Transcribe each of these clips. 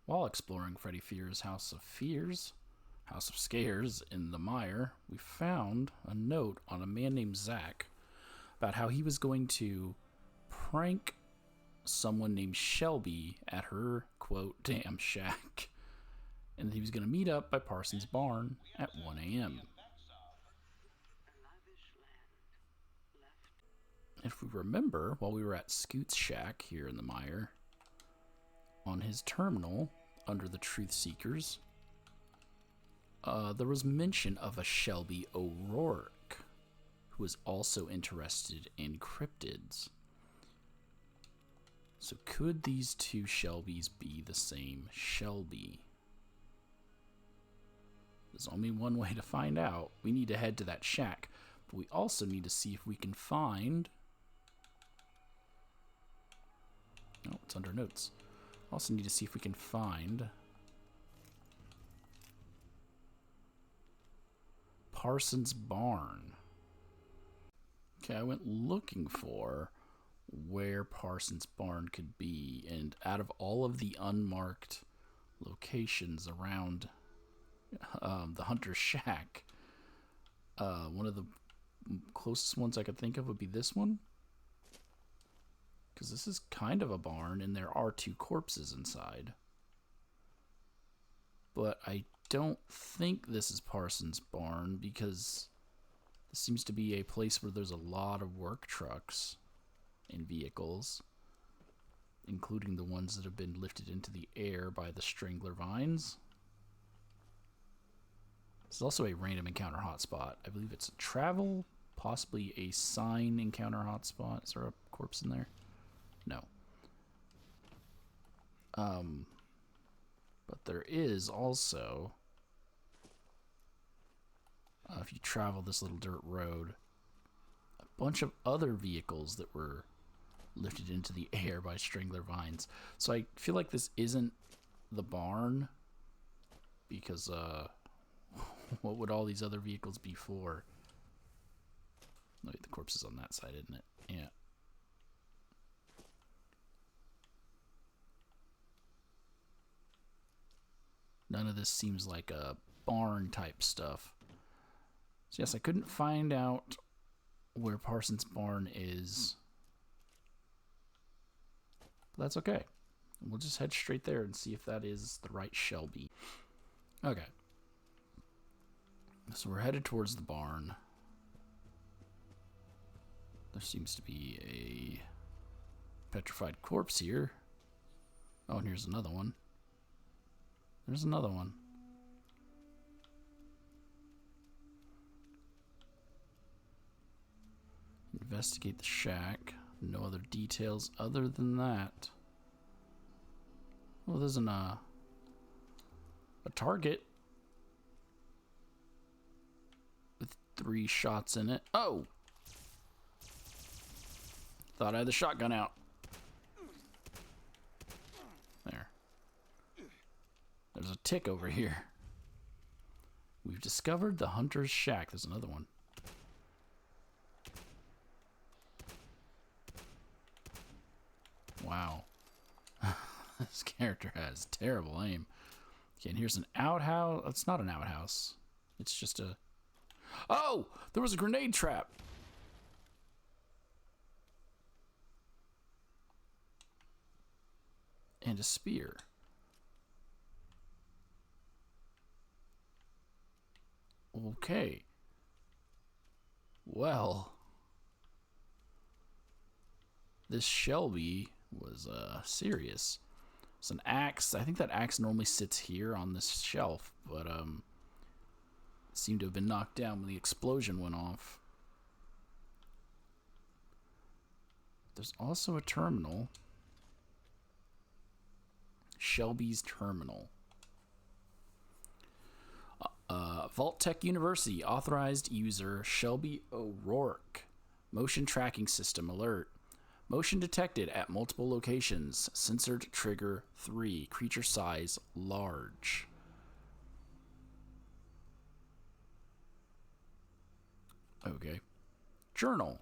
While exploring Freddy Fear's House of Scares in the mire, we found a note on a man named Zach about how he was going to prank someone named Shelby at her, quote, damn shack. And he was going to meet up by Parsons' barn at 1 a.m. If we remember, while we were at Scoot's shack here in the mire, on his terminal, under the Truth Seekers, there was mention of a Shelby O'Rourke, who was also interested in cryptids. So could these two Shelbys be the same Shelby? There's only one way to find out. We need to head to that shack, but we also need to see if we can find... Oh, it's under notes. Also need to see if we can find Parsons' barn. Okay, I went looking for where Parsons' barn could be, and out of all of the unmarked locations around the Hunter's shack, one of the closest ones I could think of would be this one, because this is kind of a barn and there are two corpses inside. But I don't think this is Parsons' barn, because this seems to be a place where there's a lot of work trucks and vehicles, including the ones that have been lifted into the air by the strangler vines. This is also a random encounter hotspot. I believe it's a travel, possibly a sign encounter hotspot. Is there a corpse in there? No. But there is also, if you travel this little dirt road, a bunch of other vehicles that were lifted into the air by strangler vines. So I feel like this isn't the barn, because what would all these other vehicles be for? Wait, the corpse is on that side, isn't it? Yeah. None of this seems like a barn type stuff. So yes, I couldn't find out where Parsons' barn is. But that's okay. We'll just head straight there and see if that is the right Shelby. Okay. So we're headed towards the barn. There seems to be a petrified corpse here. Oh, and here's another one. There's another one. Investigate the shack. No other details other than that. Well, there's a target with 3 shots in it. Oh! Thought I had the shotgun out. There. There's a tick over here. We've discovered the Hunter's shack. There's another one. Wow. This character has terrible aim. Okay, and here's an outhouse. It's not an outhouse. It's just a... Oh! There was a grenade trap! And a spear. Okay. Well, this Shelby was serious. It's an axe. I think that axe normally sits here on this shelf, but it seemed to have been knocked down when the explosion went off. There's also a terminal. Shelby's terminal. Vault-tec University authorized user Shelby O'Rourke. Motion tracking system alert. Motion detected at multiple locations. Censored trigger 3. Creature size large. Okay. Journal.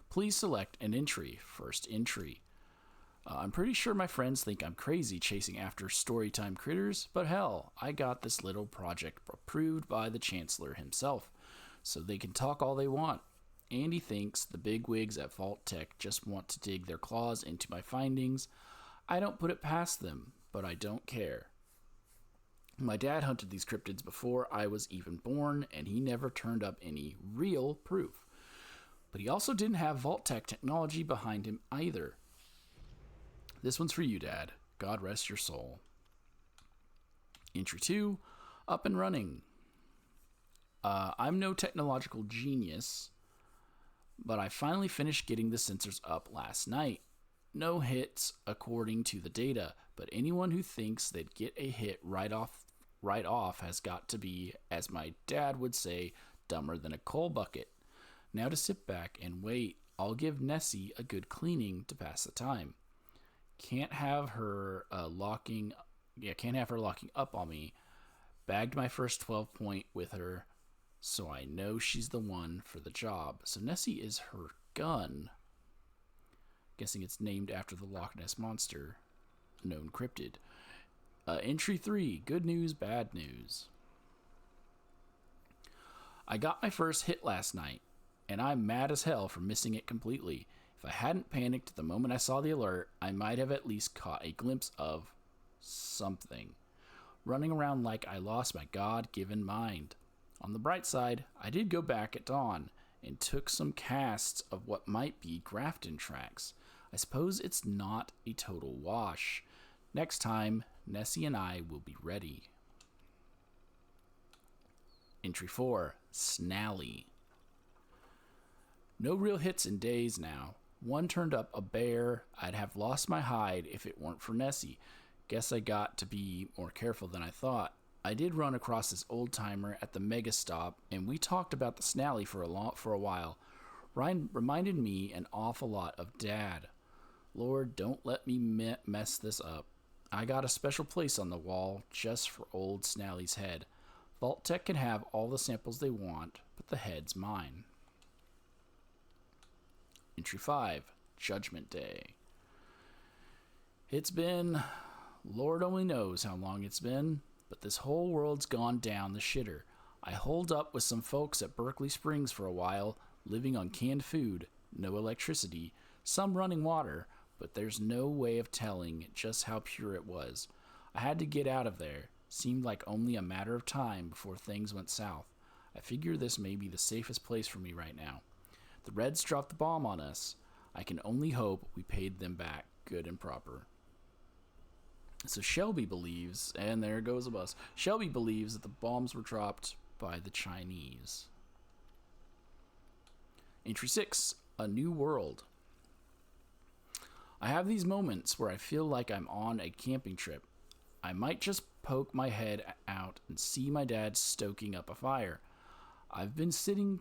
Please select an entry. First entry. I'm pretty sure my friends think I'm crazy chasing after storytime critters, but hell, I got this little project approved by the Chancellor himself, so they can talk all they want. Andy thinks the bigwigs at vault-tec just want to dig their claws into my findings. I don't put it past them, but I don't care. My dad hunted these cryptids before I was even born, and he never turned up any real proof. But he also didn't have vault-tec technology behind him either. This one's for you, Dad. God rest your soul. Entry 2, up and running. I'm no technological genius, but I finally finished getting the sensors up last night. No hits according to the data, but anyone who thinks they'd get a hit right off has got to be, as my dad would say, dumber than a coal bucket. Now to sit back and wait. I'll give Nessie a good cleaning to pass the time. Can't have her locking up on me. Bagged my first 12 point with her, so I know she's the one for the job. So Nessie is her gun. Guessing it's named after the Loch Ness Monster, known cryptid. Entry 3, good news, bad news. I got my first hit last night, and I'm mad as hell for missing it completely. If I hadn't panicked the moment I saw the alert, I might have at least caught a glimpse of something. Running around like I lost my God-given mind. On the bright side, I did go back at dawn and took some casts of what might be Grafton tracks. I suppose it's not a total wash. Next time, Nessie and I will be ready. Entry 4, Snally. No real hits in days now. One turned up a bear. I'd have lost my hide if it weren't for Nessie. Guess I got to be more careful than I thought. I did run across this old-timer at the Mega Stop, and we talked about the Snally for a while. Ryan reminded me an awful lot of Dad. Lord, don't let me mess this up. I got a special place on the wall just for old Snally's head. Vault-tec can have all the samples they want, but the head's mine. Entry 5, Judgment Day. It's been... Lord only knows how long it's been, but this whole world's gone down the shitter. I holed up with some folks at Berkeley Springs for a while, living on canned food, no electricity, some running water, but there's no way of telling just how pure it was. I had to get out of there. Seemed like only a matter of time before things went south. I figure this may be the safest place for me right now. The Reds dropped the bomb on us. I can only hope we paid them back good and proper. So Shelby believes, and there goes a bus, Shelby believes that the bombs were dropped by the Chinese. Entry 6, A New World. I have these moments where I feel like I'm on a camping trip. I might just poke my head out and see my dad stoking up a fire. I've been setting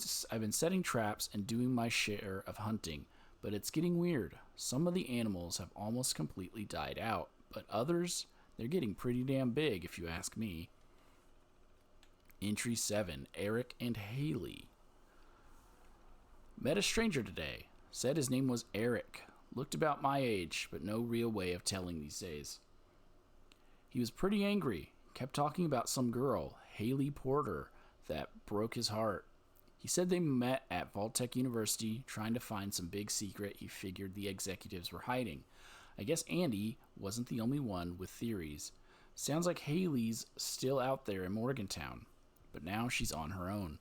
traps and doing my share of hunting, but it's getting weird. Some of the animals have almost completely died out, but others, they're getting pretty damn big if you ask me. Entry 7, Eric and Haley. Met a stranger today. Said his name was Eric. Looked about my age, but no real way of telling these days. He was pretty angry. Kept talking about some girl, Haley Porter, that broke his heart. He said they met at vault-tec University trying to find some big secret he figured the executives were hiding. I guess Andy wasn't the only one with theories. Sounds like Haley's still out there in Morgantown, but now she's on her own.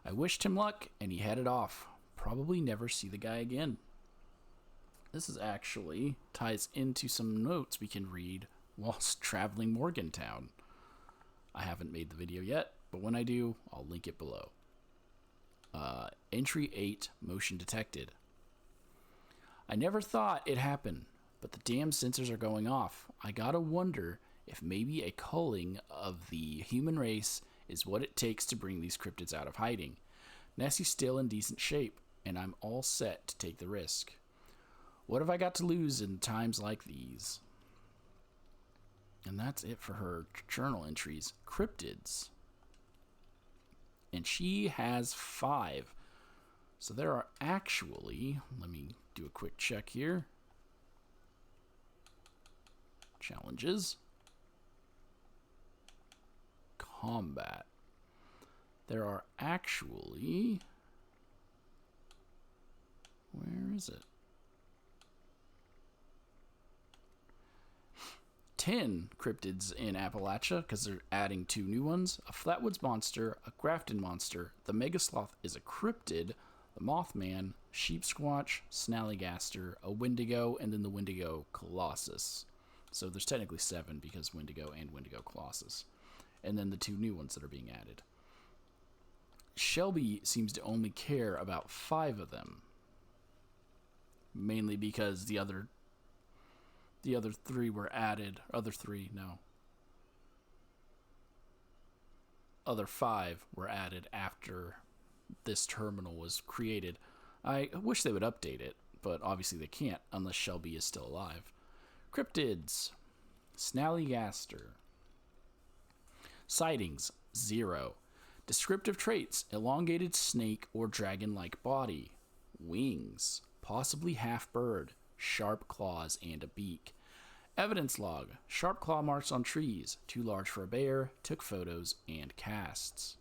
I wished him luck, and he headed off. Probably never see the guy again. This is actually ties into some notes we can read whilst traveling Morgantown. I haven't made the video yet, but when I do, I'll link it below. Entry 8, Motion Detected. I never thought it happened, but the damn sensors are going off. I gotta wonder if maybe a culling of the human race is what it takes to bring these cryptids out of hiding. Nessie's still in decent shape, and I'm all set to take the risk. What have I got to lose in times like these? And that's it for her journal entries. Cryptids. And she has 5. So there are actually, let me do a quick check here. Challenges. Combat. There are actually... Where is it? 10 cryptids in Appalachia, because they're adding 2 new ones. A Flatwoods monster, a Grafton monster, the Megasloth is a cryptid, the Mothman, Sheep Squatch, Snallygaster, a Wendigo, and then the Wendigo Colossus. So there's technically 7 because Wendigo and Wendigo Colossus. And then the 2 new ones that are being added. Shelby seems to only care about 5 of them. Mainly because the other 3 were added. Other 5 were added after this terminal was created. I wish they would update it, but obviously they can't unless Shelby is still alive. Cryptids. Snallygaster. Sightings, 0. Descriptive traits, elongated snake or dragon-like body. Wings, possibly half-bird, sharp claws, and a beak. Evidence log, sharp claw marks on trees, too large for a bear, took photos, and casts.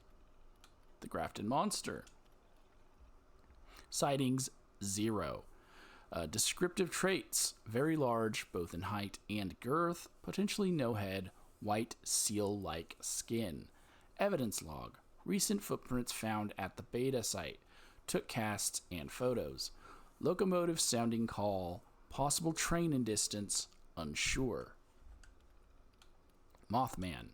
The Grafton monster. Sightings, 0. Descriptive traits, very large, both in height and girth, potentially no head, white seal-like skin. Evidence log, recent footprints found at the beta site, took casts and photos. Locomotive sounding call, possible train in distance, unsure. Mothman.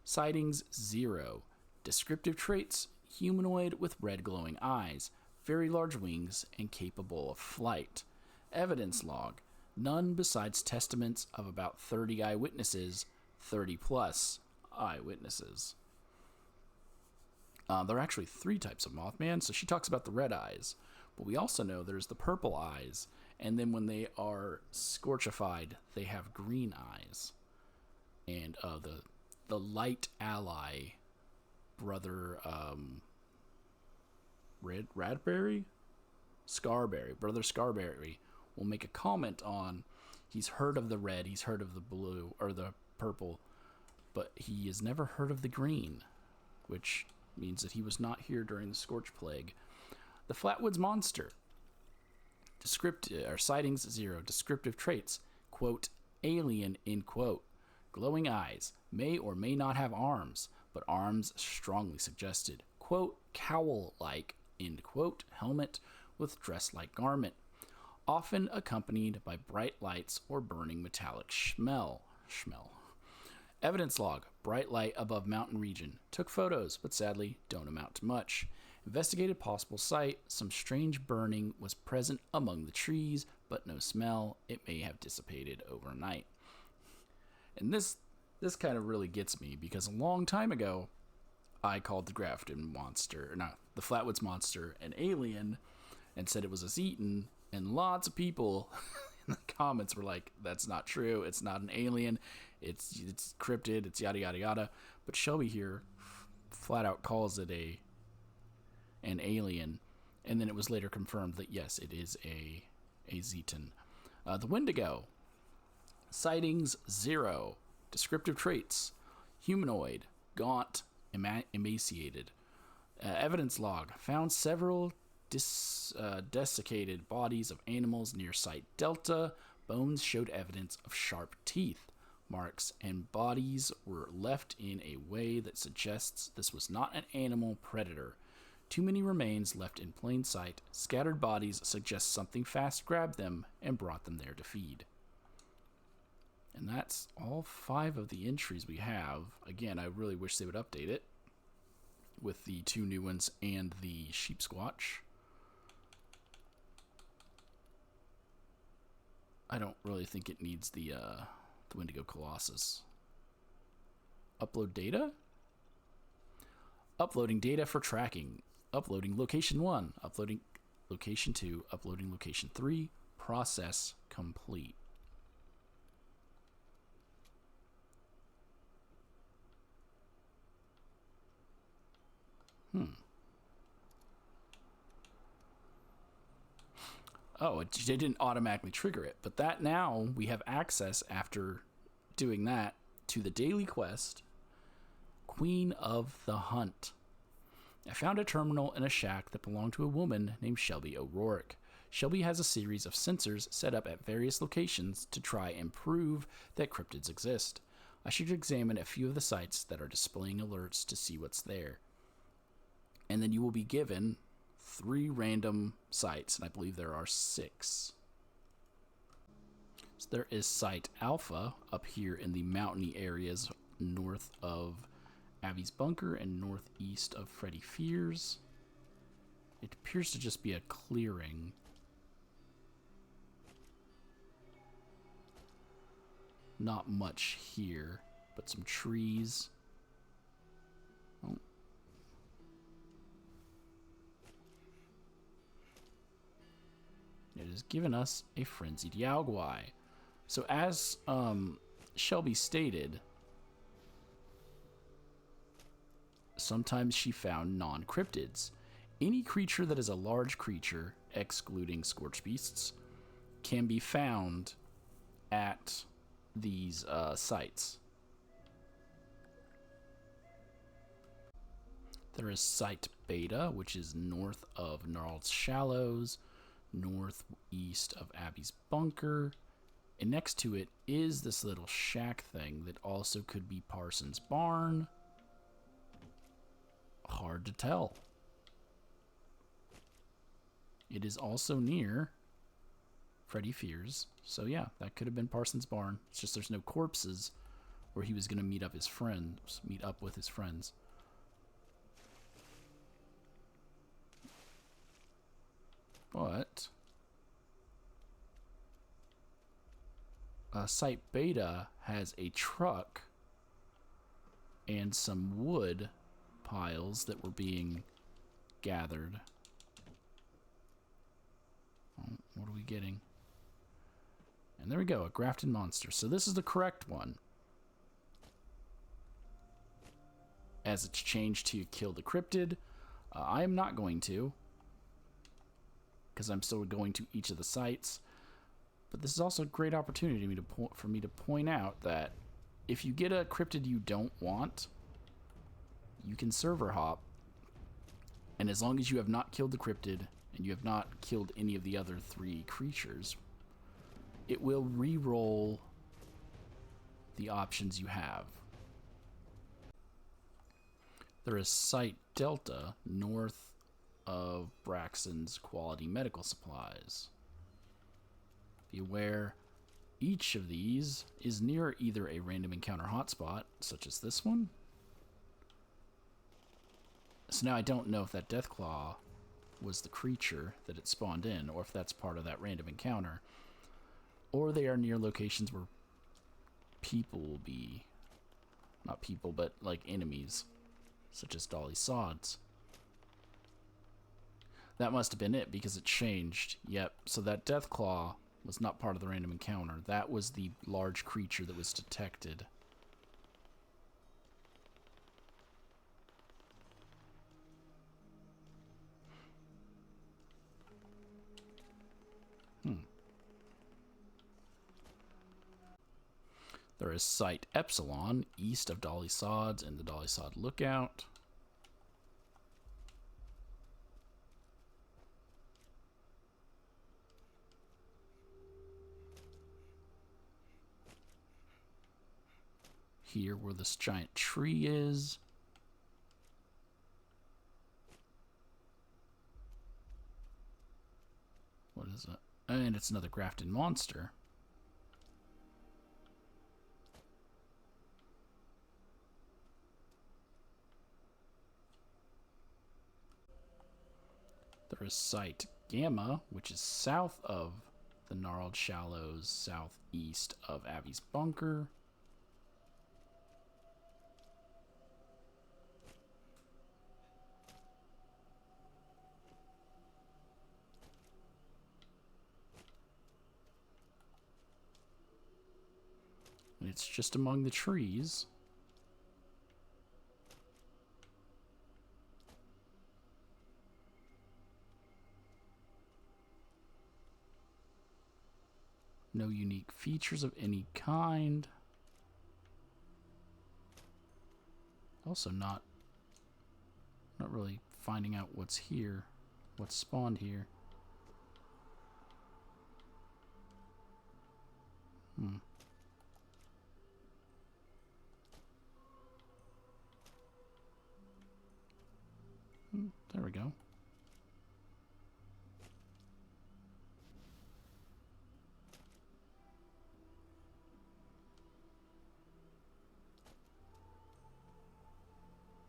Sightings, 0. Descriptive traits, humanoid with red glowing eyes, very large wings, and capable of flight. Evidence log, none besides testaments of about 30 eyewitnesses, 30 plus eyewitnesses. There are actually 3 types of Mothman, so she talks about the red eyes. But we also know there's the purple eyes, and then when they are scorchified, they have green eyes. And the light ally, brother Radberry? Scarberry. Brother Scarberry will make a comment on he's heard of the red, he's heard of the blue, or the purple, but he has never heard of the green, which means that he was not here during the Scorch Plague. The Flatwoods monster. Sightings, 0. Descriptive traits, quote, alien, end quote. Glowing eyes, may or may not have arms, but arms strongly suggested. Quote, cowl-like, end quote, helmet with dress-like garment. Often accompanied by bright lights or burning metallic schmell. Evidence log, bright light above mountain region. Took photos, but sadly don't amount to much. Investigated possible site. Some strange burning was present among the trees, but no smell. It may have dissipated overnight. And this kind of really gets me, because a long time ago, I called the the Flatwoods monster, an alien, and said it was a Zetan, and lots of people in the comments were like, that's not true, it's not an alien, it's cryptid, it's yada yada yada. But Shelby here flat out calls it an alien, and then it was later confirmed that yes, it is a Zetan. The Wendigo. Sightings, 0. Descriptive traits, humanoid, gaunt, emaciated. Evidence log, found several desiccated bodies of animals near site Delta. Bones showed evidence of sharp teeth marks, and bodies were left in a way that suggests this was not an animal predator. Too many remains left in plain sight. Scattered bodies suggest something fast grabbed them and brought them there to feed. And that's all 5 of the entries we have. Again, I really wish they would update it with the 2 new ones and the Sheep Squatch. I don't really think it needs the Wendigo Colossus. Upload data? Uploading data for tracking. Uploading location 1. Uploading location 2. Uploading location 3. Process complete. Oh, it didn't automatically trigger it, but that now we have access after doing that to the daily quest, Queen of the Hunt. I found a terminal in a shack that belonged to a woman named Shelby O'Rourke. Shelby has a series of sensors set up at various locations to try and prove that cryptids exist. I should examine a few of the sites that are displaying alerts to see what's there. And then you will be given 3 random sites, and I believe there are 6. So there is Site Alpha up here in the mountainy areas north of Abby's Bunker and northeast of Freddy Fears. It appears to just be a clearing. Not much here, but some trees. Oh. It has given us a frenzied Yaogwai. So as Shelby stated, sometimes she found non-cryptids. Any creature that is a large creature, excluding scorch beasts, can be found at these sites. There is Site Beta, which is north of Gnarled Shallows, northeast of Abby's Bunker, and next to it is this little shack thing that also could be Parsons' barn. Hard to tell. It is also near Freddy Fears, so yeah, that could have been Parsons' barn. It's just there's no corpses where he was going to meet up with his friends. But Site Beta has a truck and some wood piles that were being gathered. Oh, what are we getting? And there we go, a grafted monster. So this is the correct one. As it's changed to kill the cryptid. I am not going to, because I'm still going to each of the sites. But this is also a great opportunity for me to point out that if you get a cryptid you don't want, you can server hop, and as long as you have not killed the cryptid and you have not killed any of the other 3 creatures, it will re-roll the options you have. There is Site Delta north of Braxton's Quality Medical Supplies. Be aware, each of these is near either a random encounter hotspot, such as this one. So now I don't know if that Deathclaw was the creature that it spawned in, or if that's part of that random encounter. Or they are near locations where people will be. Not people, but like enemies, such as Dolly Sods. That must have been it, because it changed. Yep, so that Deathclaw was not part of the random encounter. That was the large creature that was detected. There is Site Epsilon, east of Dolly Sods and the Dolly Sod Lookout. Here where this giant tree is. What is it? And it's another grafted monster. There is Site Gamma, which is south of the Gnarled Shallows, southeast of Abby's Bunker. And it's just among the trees. No unique features of any kind. Also not really finding out what's here, what's spawned here. There we go.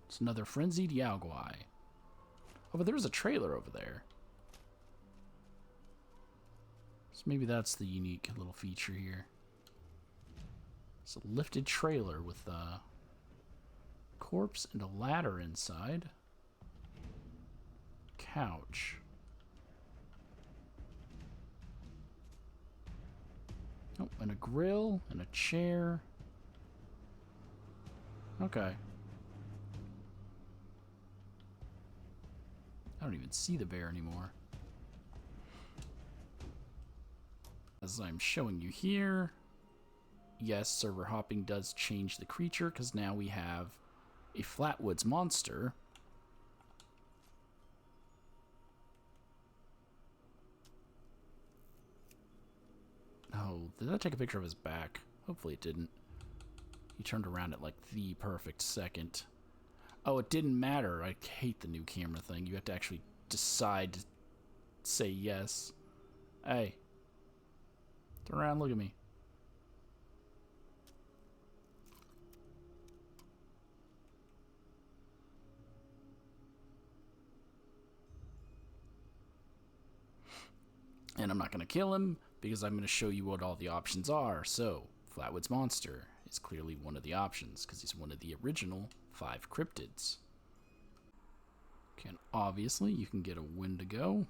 It's another frenzied Yaogwai. Oh, but there's a trailer over there. So maybe that's the unique little feature here. It's a lifted trailer with a corpse and a ladder inside. Couch. Oh, and a grill and a chair. Okay. I don't even see the bear anymore. As I'm showing you here, yes, server hopping does change the creature because now we have a Flatwoods monster. Oh, did that take a picture of his back? Hopefully it didn't. He turned around at like the perfect second. Oh, it didn't matter. I hate the new camera thing. You have to actually decide to say yes. Hey. Turn around, look at me. And I'm not going to kill him because I'm going to show you what all the options are. So, Flatwoods Monster is clearly one of the options because he's one of the original 5 cryptids. Okay, and obviously you can get a Wendigo.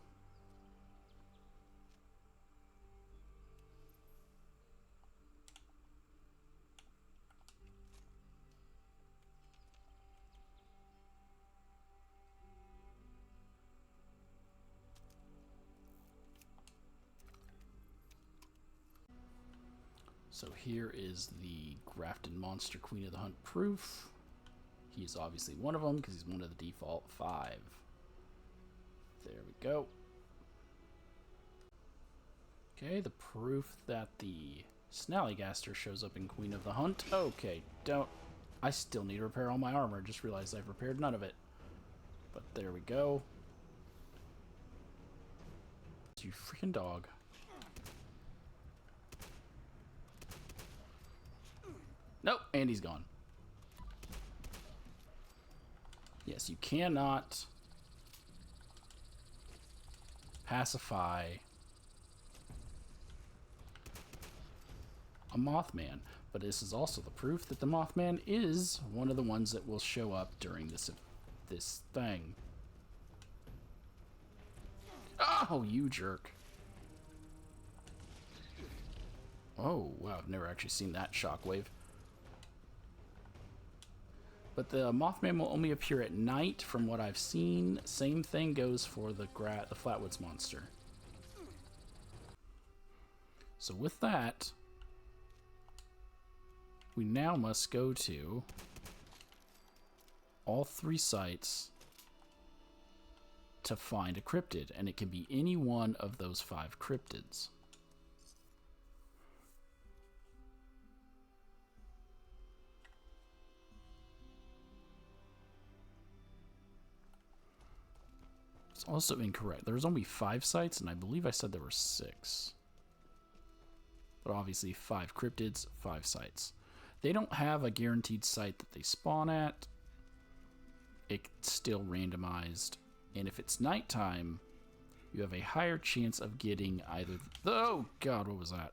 So here is the Grafton Monster Queen of the Hunt proof. He's obviously one of them because he's one of the default 5. There we go. Okay, the proof that the Snallygaster shows up in Queen of the Hunt. Okay, don't... I still need to repair all my armor. Just realized I've repaired none of it. But there we go. You freaking dog. Nope, and he's gone. Yes, you cannot pacify a Mothman, but this is also the proof that the Mothman is one of the ones that will show up during this thing. Oh, you jerk. Oh, wow, I've never actually seen that shockwave. But the Mothman will only appear at night from what I've seen. Same thing goes for the Flatwoods Monster. So with that, we now must go to all 3 sites to find a cryptid, and it can be any one of those 5 cryptids. It's also incorrect. There's only 5 sites, and I believe I said there were 6. But obviously 5 cryptids, 5 sites. They don't have a guaranteed site that they spawn at. It's still randomized. And if it's nighttime, you have a higher chance of getting either... Oh, God, what was that?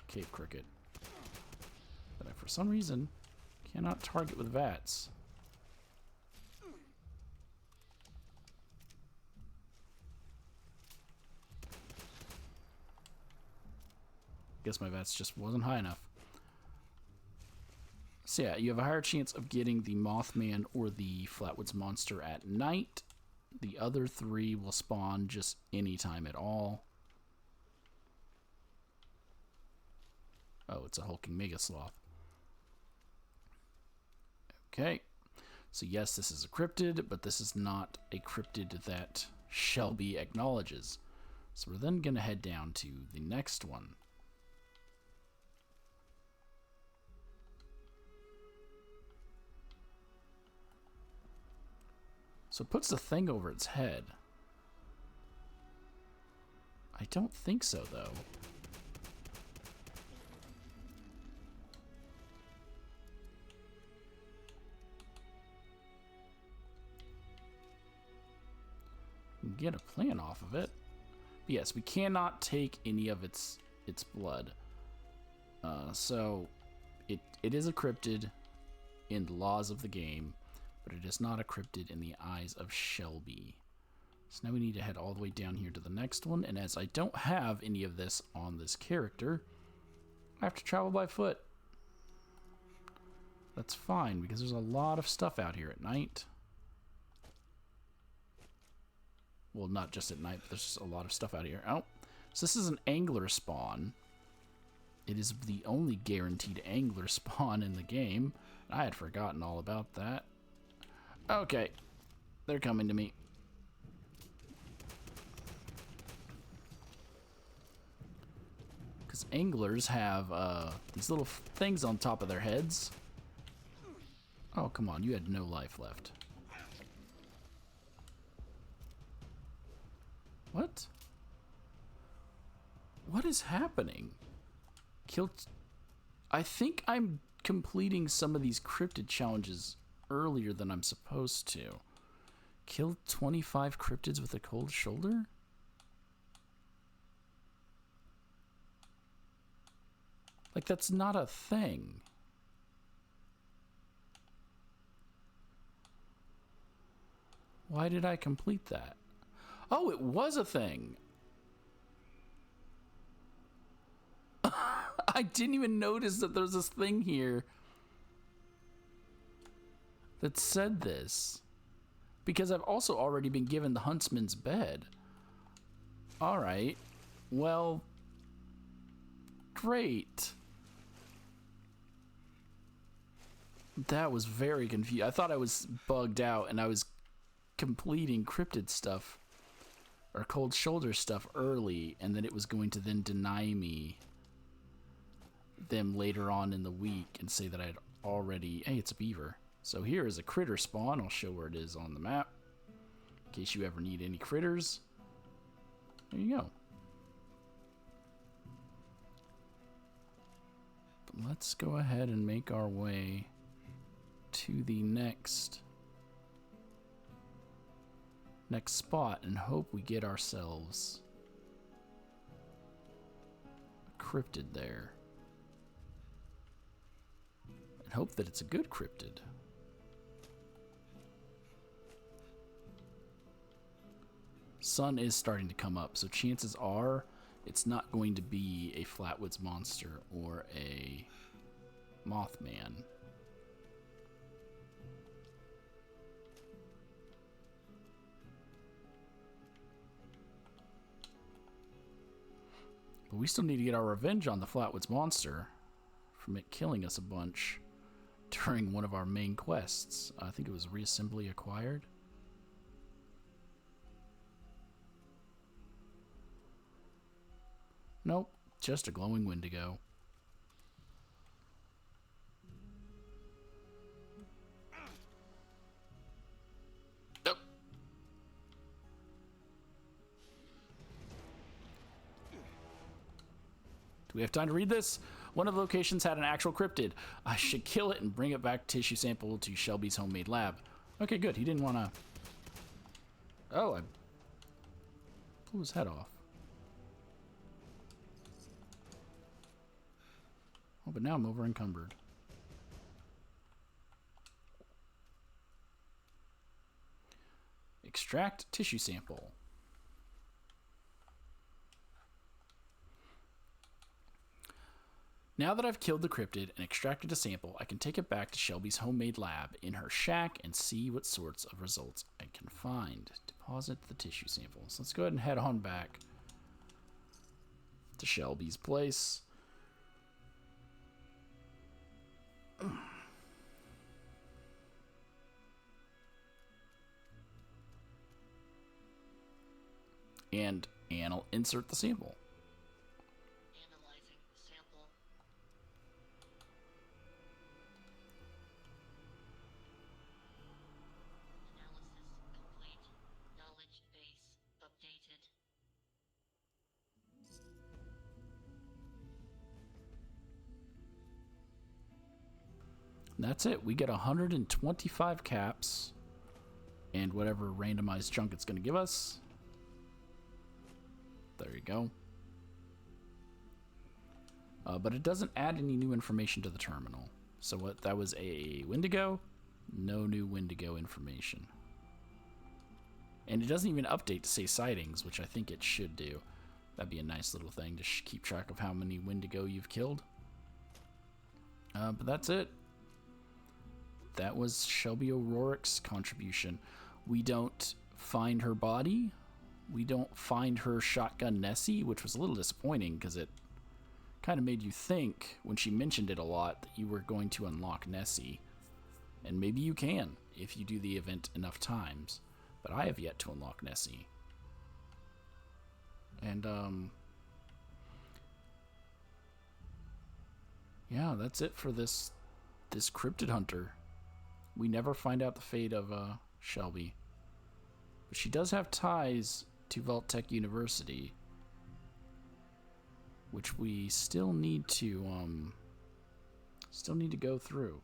Cave cricket. But I, for some reason, cannot target with VATS. Guess my VATS just wasn't high enough. So yeah, you have a higher chance of getting the Mothman or the Flatwoods Monster at night. The other 3 will spawn just any time at all. Oh, it's a hulking Mega Sloth. Okay. So yes, this is a cryptid, but this is not a cryptid that Shelby acknowledges. So we're then going to head down to the next one. So it puts the thing over its head. I don't think so, though. We can get a plan off of it. But yes, we cannot take any of its blood. So it is a cryptid in the laws of the game, but it is not a cryptid in the eyes of Shelby. So now we need to head all the way down here to the next one, and as I don't have any of this on this character, I have to travel by foot. That's fine, because there's a lot of stuff out here at night. Well, not just at night, but there's just a lot of stuff out here. Oh, so this is an angler spawn. It is the only guaranteed angler spawn in the game. I had forgotten all about that. Okay, they're coming to me. Because anglers have these little things on top of their heads. Oh, come on, you had no life left. What? What is happening? I think I'm completing some of these cryptid challenges earlier than I'm supposed to. Killed 25 cryptids with a cold shoulder? Like, that's not a thing. Why did I complete that? Oh, it was a thing. I didn't even notice that there's this thing here that said this. Because I've also already been given the huntsman's bed. Alright. Well, great. That was very confusing. I thought I was bugged out and I was completing cryptid stuff or cold shoulder stuff early, and then it was going to then deny me them later on in the week and say that I had already... Hey, it's a beaver. So here is a critter spawn. I'll show where it is on the map in case you ever need any critters. There you go. But let's go ahead and make our way to the next spot and hope we get ourselves a cryptid there. And hope that it's a good cryptid. Sun is starting to come up, so chances are it's not going to be a Flatwoods monster or a Mothman. But we still need to get our revenge on the Flatwoods monster from it killing us a bunch during one of our main quests. I think it was Reassembly Acquired. Nope, just a glowing Wendigo. Nope. Do we have time to read this? One of the locations had an actual cryptid. I should kill it and bring it back tissue sample to Shelby's homemade lab. Okay, good. He didn't want to... Oh, I blew his head off. Oh, but now I'm over encumbered. Extract tissue sample. Now that I've killed the cryptid and extracted a sample, I can take it back to Shelby's homemade lab in her shack and see what sorts of results I can find. Deposit the tissue samples. Let's go ahead and head on back to Shelby's place. and insert the sample. Analyzing sample. Analysis complete. Knowledge base updated. And that's it. We get 125 caps and whatever randomized chunk it's going to give us. There you go. But it doesn't add any new information to the terminal. So what? That was a Wendigo. No new Wendigo information. And it doesn't even update to say sightings, which I think it should do. That'd be a nice little thing to keep track of how many Wendigo you've killed. But that's it. That was Shelby O'Rourke's contribution. We don't find her body. We don't find her shotgun Nessie, which was a little disappointing because it kind of made you think when she mentioned it a lot that you were going to unlock Nessie. And maybe you can if you do the event enough times. But I have yet to unlock Nessie. And, yeah, that's it for this cryptid hunter. We never find out the fate of Shelby. But she does have ties to Vault-Tec University, which we still need to go through.